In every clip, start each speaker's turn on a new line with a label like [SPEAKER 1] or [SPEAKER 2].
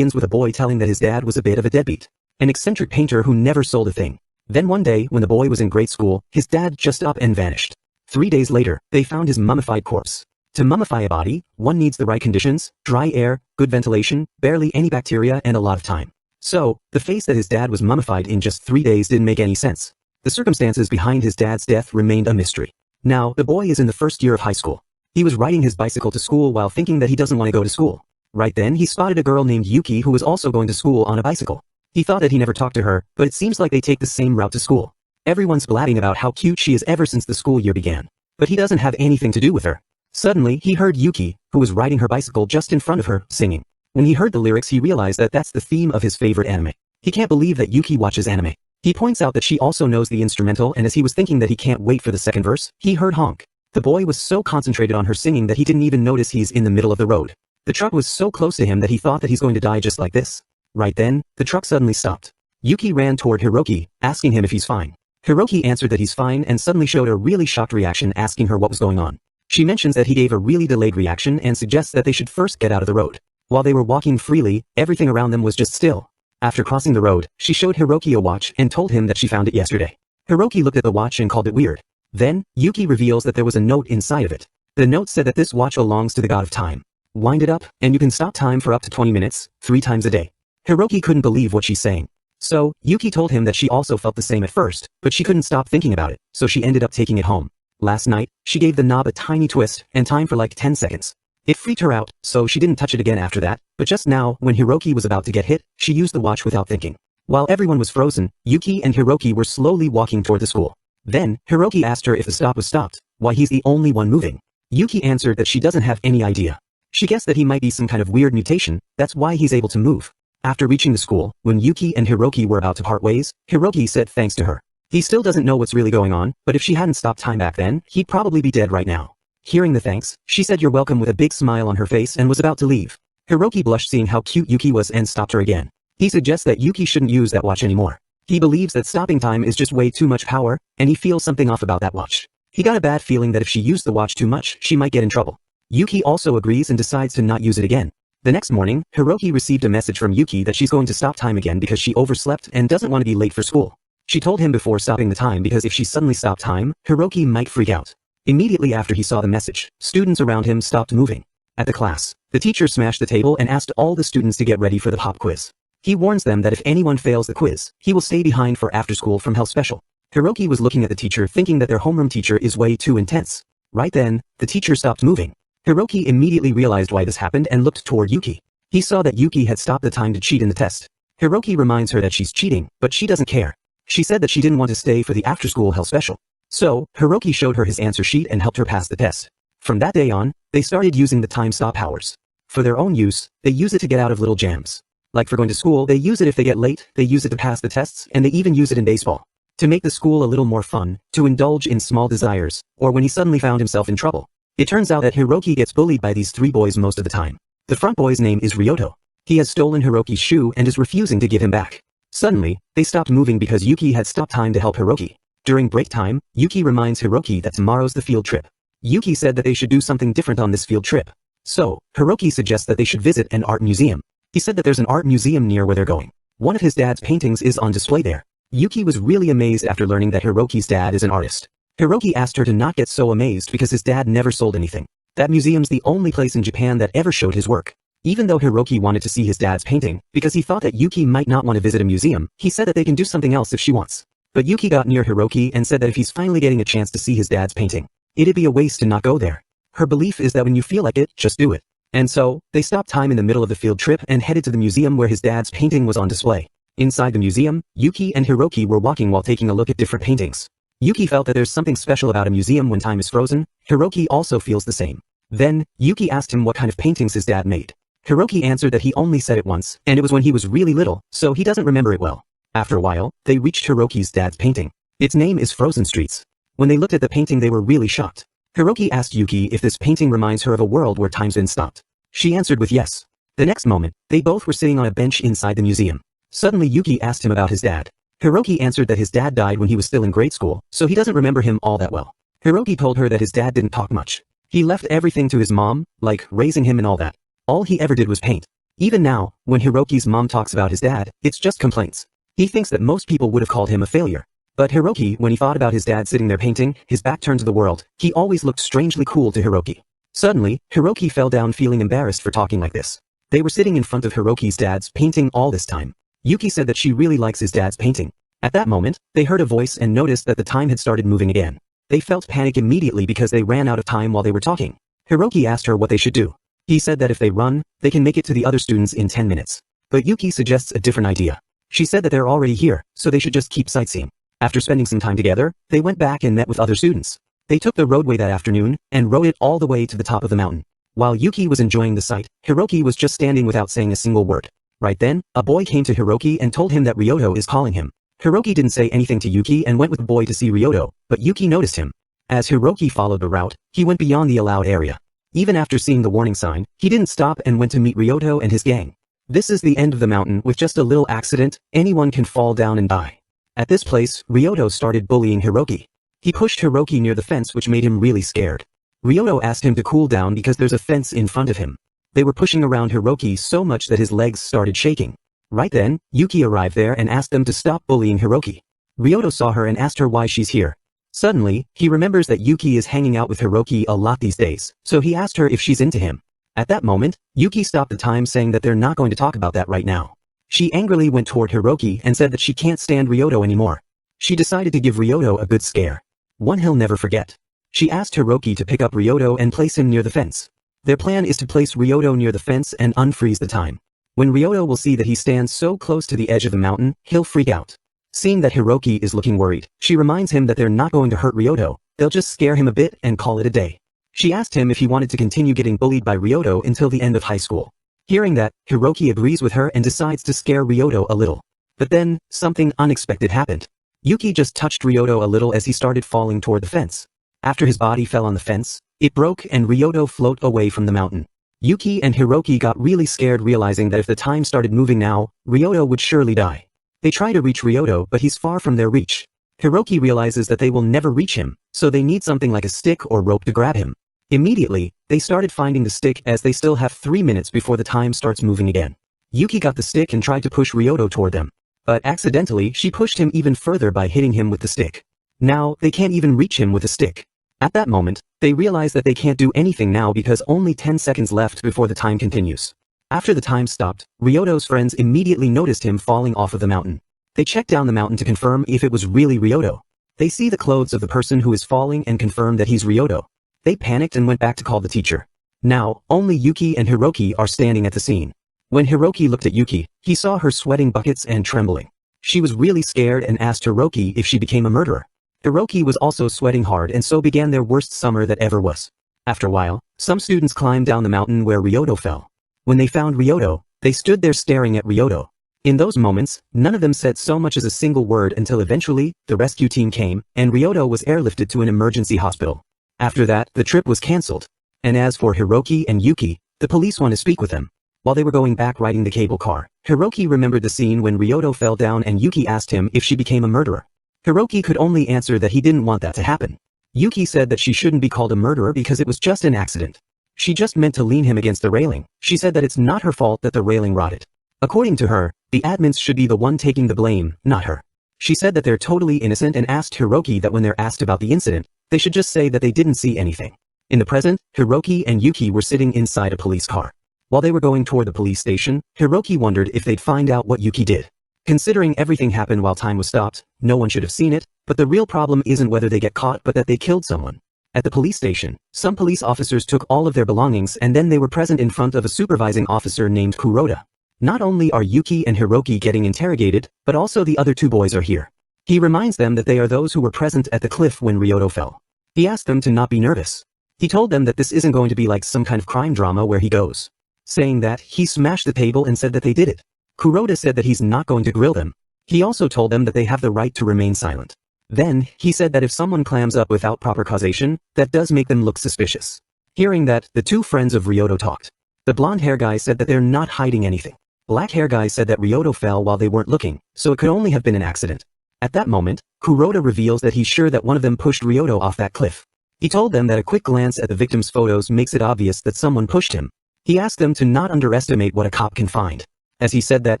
[SPEAKER 1] begins with a boy telling that his dad was a bit of a deadbeat, an eccentric painter who never sold a thing. Then one day, when the boy was in grade school, his dad just up and vanished. 3 days later, they found his mummified corpse. To mummify a body, one needs the right conditions, dry air, good ventilation, barely any bacteria, and a lot of time. So, the face that his dad was mummified in just 3 days didn't make any sense. The circumstances behind his dad's death remained a mystery. Now, the boy is in the first year of high school. He was riding his bicycle to school while thinking that he doesn't want to go to school. Right then, he spotted a girl named Yuki who was also going to school on a bicycle. He thought that he never talked to her, but it seems like they take the same route to school. Everyone's blabbing about how cute she is ever since the school year began. But he doesn't have anything to do with her. Suddenly, he heard Yuki, who was riding her bicycle just in front of her, singing. When he heard the lyrics, he realized that that's the theme of his favorite anime. He can't believe that Yuki watches anime. He points out that she also knows the instrumental, and as he was thinking that he can't wait for the second verse, he heard honk. The boy was so concentrated on her singing that he didn't even notice he's in the middle of the road. The truck was so close to him that he thought that he's going to die just like this. Right then, the truck suddenly stopped. Yuki ran toward Hiroki, asking him if he's fine. Hiroki answered that he's fine and suddenly showed a really shocked reaction, asking her what was going on. She mentions that he gave a really delayed reaction and suggests that they should first get out of the road. While they were walking freely, everything around them was just still. After crossing the road, she showed Hiroki a watch and told him that she found it yesterday. Hiroki looked at the watch and called it weird. Then, Yuki reveals that there was a note inside of it. The note said that this watch belongs to the god of time. Wind it up, and you can stop time for up to 20 minutes, 3 times a day. Hiroki couldn't believe what she's saying. So, Yuki told him that she also felt the same at first, but she couldn't stop thinking about it, so she ended up taking it home. Last night, she gave the knob a tiny twist, and time for like 10 seconds. It freaked her out, so she didn't touch it again after that, but just now, when Hiroki was about to get hit, she used the watch without thinking. While everyone was frozen, Yuki and Hiroki were slowly walking toward the school. Then, Hiroki asked her if the stop was stopped, why he's the only one moving. Yuki answered that she doesn't have any idea. She guessed that he might be some kind of weird mutation, that's why he's able to move. After reaching the school, when Yuki and Hiroki were about to part ways, Hiroki said thanks to her. He still doesn't know what's really going on, but if she hadn't stopped time back then, he'd probably be dead right now. Hearing the thanks, she said you're welcome with a big smile on her face and was about to leave. Hiroki blushed seeing how cute Yuki was and stopped her again. He suggests that Yuki shouldn't use that watch anymore. He believes that stopping time is just way too much power, and he feels something off about that watch. He got a bad feeling that if she used the watch too much, she might get in trouble. Yuki also agrees and decides to not use it again. The next morning, Hiroki received a message from Yuki that she's going to stop time again because she overslept and doesn't want to be late for school. She told him before stopping the time because if she suddenly stopped time, Hiroki might freak out. Immediately after he saw the message, students around him stopped moving. At the class, the teacher smashed the table and asked all the students to get ready for the pop quiz. He warns them that if anyone fails the quiz, he will stay behind for after school from Hell Special. Hiroki was looking at the teacher thinking that their homeroom teacher is way too intense. Right then, the teacher stopped moving. Hiroki immediately realized why this happened and looked toward Yuki. He saw that Yuki had stopped the time to cheat in the test. Hiroki reminds her that she's cheating, but she doesn't care. She said that she didn't want to stay for the after-school Hell Special. So, Hiroki showed her his answer sheet and helped her pass the test. From that day on, they started using the time stop hours. For their own use, they use it to get out of little jams. Like for going to school, they use it if they get late, they use it to pass the tests, and they even use it in baseball. To make the school a little more fun, to indulge in small desires, or when he suddenly found himself in trouble. It turns out that Hiroki gets bullied by these 3 boys most of the time. The front boy's name is Ryoto. He has stolen Hiroki's shoe and is refusing to give him back. Suddenly, they stopped moving because Yuki had stopped time to help Hiroki. During break time, Yuki reminds Hiroki that tomorrow's the field trip. Yuki said that they should do something different on this field trip. So, Hiroki suggests that they should visit an art museum. He said that there's an art museum near where they're going. One of his dad's paintings is on display there. Yuki was really amazed after learning that Hiroki's dad is an artist. Hiroki asked her to not get so amazed because his dad never sold anything. That museum's the only place in Japan that ever showed his work. Even though Hiroki wanted to see his dad's painting, because he thought that Yuki might not want to visit a museum, he said that they can do something else if she wants. But Yuki got near Hiroki and said that if he's finally getting a chance to see his dad's painting, it'd be a waste to not go there. Her belief is that when you feel like it, just do it. And so, they stopped time in the middle of the field trip and headed to the museum where his dad's painting was on display. Inside the museum, Yuki and Hiroki were walking while taking a look at different paintings. Yuki felt that there's something special about a museum when time is frozen. Hiroki also feels the same. Then, Yuki asked him what kind of paintings his dad made. Hiroki answered that he only said it once, and it was when he was really little, so he doesn't remember it well. After a while, they reached Hiroki's dad's painting. Its name is Frozen Streets. When they looked at the painting they were really shocked. Hiroki asked Yuki if this painting reminds her of a world where time's been stopped. She answered with yes. The next moment, they both were sitting on a bench inside the museum. Suddenly Yuki asked him about his dad. Hiroki answered that his dad died when he was still in grade school, so he doesn't remember him all that well. Hiroki told her that his dad didn't talk much. He left everything to his mom, like raising him and all that. All he ever did was paint. Even now, when Hiroki's mom talks about his dad, it's just complaints. He thinks that most people would have called him a failure. But Hiroki, when he thought about his dad sitting there painting, his back turned to the world, he always looked strangely cool to Hiroki. Suddenly, Hiroki fell down feeling embarrassed for talking like this. They were sitting in front of Hiroki's dad's painting all this time. Yuki said that she really likes his dad's painting. At that moment, they heard a voice and noticed that the time had started moving again. They felt panic immediately because they ran out of time while they were talking. Hiroki asked her what they should do. He said that if they run, they can make it to the other students in 10 minutes. But Yuki suggests a different idea. She said that they're already here, so they should just keep sightseeing. After spending some time together, they went back and met with other students. They took the roadway that afternoon and rode it all the way to the top of the mountain. While Yuki was enjoying the sight, Hiroki was just standing without saying a single word. Right then, a boy came to Hiroki and told him that Ryoto is calling him. Hiroki didn't say anything to Yuki and went with the boy to see Ryoto, but Yuki noticed him. As Hiroki followed the route, he went beyond the allowed area. Even after seeing the warning sign, he didn't stop and went to meet Ryoto and his gang. This is the end of the mountain. With just a little accident, anyone can fall down and die. At this place, Ryoto started bullying Hiroki. He pushed Hiroki near the fence, which made him really scared. Ryoto asked him to cool down because there's a fence in front of him. They were pushing around Hiroki so much that his legs started shaking. Right then, Yuki arrived there and asked them to stop bullying Hiroki. Ryoto saw her and asked her why she's here. Suddenly, he remembers that Yuki is hanging out with Hiroki a lot these days, so he asked her if she's into him. At that moment, Yuki stopped the time saying that they're not going to talk about that right now. She angrily went toward Hiroki and said that she can't stand Ryoto anymore. She decided to give Ryoto a good scare. One he'll never forget. She asked Hiroki to pick up Ryoto and place him near the fence. Their plan is to place Ryoto near the fence and unfreeze the time. When Ryoto will see that he stands so close to the edge of the mountain, he'll freak out. Seeing that Hiroki is looking worried, she reminds him that they're not going to hurt Ryoto, they'll just scare him a bit and call it a day. She asked him if he wanted to continue getting bullied by Ryoto until the end of high school. Hearing that, Hiroki agrees with her and decides to scare Ryoto a little. But then, something unexpected happened. Yuki just touched Ryoto a little as he started falling toward the fence. After his body fell on the fence, it broke and Ryoto floated away from the mountain. Yuki and Hiroki got really scared, realizing that if the time started moving now, Ryoto would surely die. They try to reach Ryoto, but he's far from their reach. Hiroki realizes that they will never reach him, so they need something like a stick or rope to grab him. Immediately, they started finding the stick as they still have 3 minutes before the time starts moving again. Yuki got the stick and tried to push Ryoto toward them. But accidentally, she pushed him even further by hitting him with the stick. Now, they can't even reach him with a stick. At that moment, they realize that they can't do anything now because only 10 seconds left before the time continues. After the time stopped, Ryoto's friends immediately noticed him falling off of the mountain. They checked down the mountain to confirm if it was really Ryoto. They see the clothes of the person who is falling and confirm that he's Ryoto. They panicked and went back to call the teacher. Now, only Yuki and Hiroki are standing at the scene. When Hiroki looked at Yuki, he saw her sweating buckets and trembling. She was really scared and asked Hiroki if she became a murderer. Hiroki was also sweating hard and so began their worst summer that ever was. After a while, some students climbed down the mountain where Ryoto fell. When they found Ryoto, they stood there staring at Ryoto. In those moments, none of them said so much as a single word until eventually, the rescue team came, and Ryoto was airlifted to an emergency hospital. After that, the trip was cancelled. And as for Hiroki and Yuki, the police want to speak with them. While they were going back riding the cable car, Hiroki remembered the scene when Ryoto fell down and Yuki asked him if she became a murderer. Hiroki could only answer that he didn't want that to happen. Yuki said that she shouldn't be called a murderer because it was just an accident. She just meant to lean him against the railing. She said that it's not her fault that the railing rotted. According to her, the admins should be the one taking the blame, not her. She said that they're totally innocent and asked Hiroki that when they're asked about the incident, they should just say that they didn't see anything. In the present, Hiroki and Yuki were sitting inside a police car. While they were going toward the police station, Hiroki wondered if they'd find out what Yuki did. Considering everything happened while time was stopped, no one should have seen it, but the real problem isn't whether they get caught but that they killed someone. At the police station, some police officers took all of their belongings and then they were present in front of a supervising officer named Kuroda. Not only are Yuki and Hiroki getting interrogated, but also the other 2 boys are here. He reminds them that they are those who were present at the cliff when Ryoto fell. He asked them to not be nervous. He told them that this isn't going to be like some kind of crime drama where he goes. Saying that, he smashed the table and said that they did it. Kuroda said that he's not going to grill them. He also told them that they have the right to remain silent. Then, he said that if someone clams up without proper causation, that does make them look suspicious. Hearing that, the 2 friends of Ryoto talked. The blonde hair guy said that they're not hiding anything. Black hair guy said that Ryoto fell while they weren't looking, so it could only have been an accident. At that moment, Kuroda reveals that he's sure that one of them pushed Ryoto off that cliff. He told them that a quick glance at the victim's photos makes it obvious that someone pushed him. He asked them to not underestimate what a cop can find. As he said that,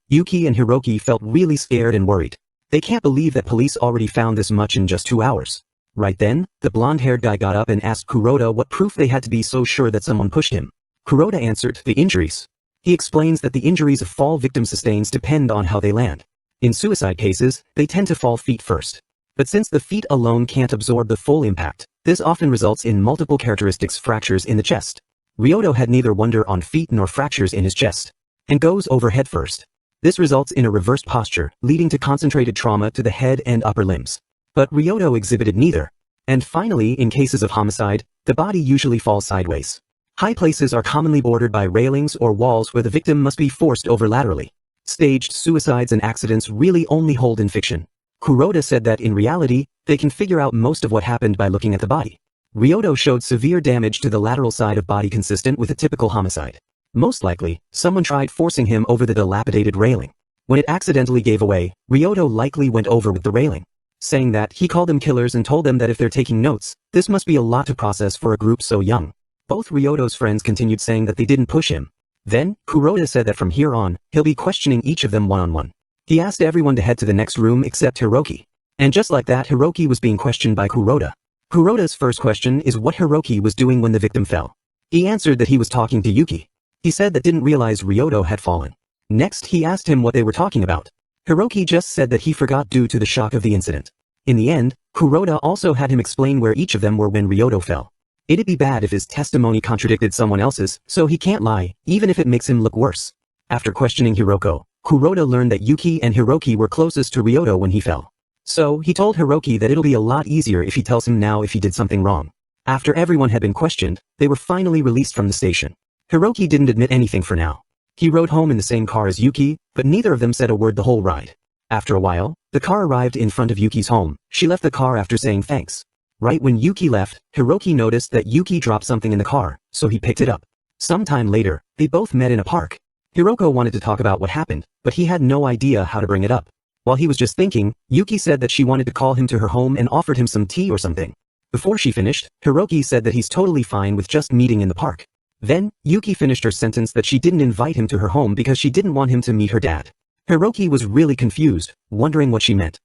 [SPEAKER 1] Yuki and Hiroki felt really scared and worried. They can't believe that police already found this much in just 2 hours. Right then, the blonde-haired guy got up and asked Kuroda what proof they had to be so sure that someone pushed him. Kuroda answered, the injuries. He explains that the injuries a fall victim sustains depend on how they land. In suicide cases, they tend to fall feet first. But since the feet alone can't absorb the full impact, this often results in multiple characteristics fractures in the chest. Ryoto had neither wunder on feet nor fractures in his chest, and goes over head first. This results in a reversed posture, leading to concentrated trauma to the head and upper limbs. But Ryoto exhibited neither. And finally, in cases of homicide, the body usually falls sideways. High places are commonly bordered by railings or walls where the victim must be forced over laterally. Staged suicides and accidents really only hold in fiction. Kuroda said that in reality, they can figure out most of what happened by looking at the body. Ryoto showed severe damage to the lateral side of body consistent with a typical homicide. Most likely, someone tried forcing him over the dilapidated railing. When it accidentally gave away, Ryoto likely went over with the railing. Saying that, he called them killers and told them that if they're taking notes, this must be a lot to process for a group so young. Both Ryoto's friends continued saying that they didn't push him. Then, Kuroda said that from here on, he'll be questioning each of them one-on-one. He asked everyone to head to the next room except Hiroki. And just like that, Hiroki was being questioned by Kuroda. Kuroda's first question is what Hiroki was doing when the victim fell. He answered that he was talking to Yuki. He said that didn't realize Ryoto had fallen. Next, he asked him what they were talking about. Hiroki just said that he forgot due to the shock of the incident. In the end, Kuroda also had him explain where each of them were when Ryoto fell. It'd be bad if his testimony contradicted someone else's, so he can't lie, even if it makes him look worse. After questioning Hiroko, Kuroda learned that Yuki and Hiroki were closest to Ryoto when he fell. So, he told Hiroki that it'll be a lot easier if he tells him now if he did something wrong. After everyone had been questioned, they were finally released from the station. Hiroki didn't admit anything for now. He rode home in the same car as Yuki, but neither of them said a word the whole ride. After a while, the car arrived in front of Yuki's home. She left the car after saying thanks. Right when Yuki left, Hiroki noticed that Yuki dropped something in the car, so he picked it up. Sometime later, they both met in a park. Hiroko wanted to talk about what happened, but he had no idea how to bring it up. While he was just thinking, Yuki said that she wanted to call him to her home and offered him some tea or something. Before she finished, Hiroki said that he's totally fine with just meeting in the park. Then, Yuki finished her sentence that she didn't invite him to her home because she didn't want him to meet her dad. Hiroki was really confused, wondering what she meant.